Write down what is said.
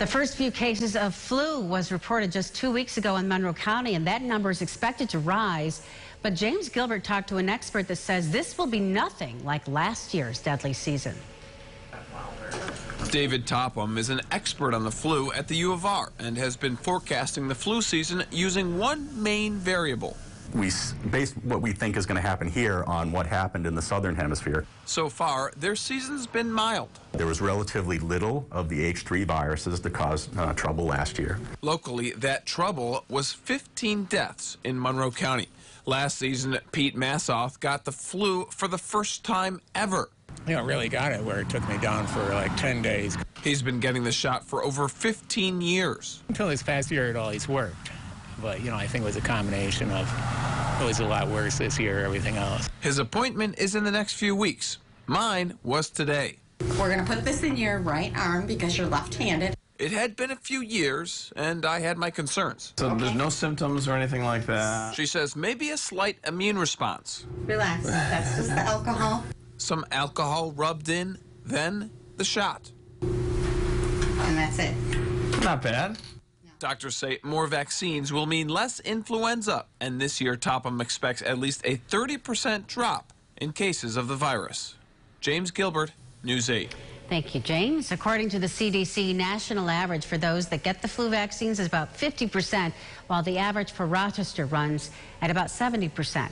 The first few cases of flu was reported just 2 weeks ago in Monroe County, and that number is expected to rise. But James Gilbert talked to an expert that says this will be nothing like last year's deadly season. David Topham is an expert on the flu at the U of R and has been forecasting the flu season using one main variable. We base what we think is going to happen here on what happened in the southern hemisphere. So far, their season's been mild. There was relatively little of the H3 viruses that caused trouble last year. Locally, that trouble was 15 deaths in Monroe County. Last season, Pete Massoth got the flu for the first time ever. You know, really got it where it took me down for like 10 days. He's been getting the shot for over 15 years. Until this past year, it always worked. But, you know, I think it was a combination of it was a lot worse this year, everything else. His appointment is in the next few weeks. Mine was today. We're going to put this in your right arm because you're left-handed. It had been a few years, and I had my concerns. So there's no symptoms or anything like that? She says maybe a slight immune response. Relax. That's just the alcohol. Some alcohol rubbed in, then the shot. And that's it. Not bad. Doctors say more vaccines will mean less influenza, and this year Topham expects at least a 30% drop in cases of the virus. James Gilbert, News 8. Thank you, James. According to the CDC, national average for those that get the flu vaccines is about 50%, while the average for Rochester runs at about 70%.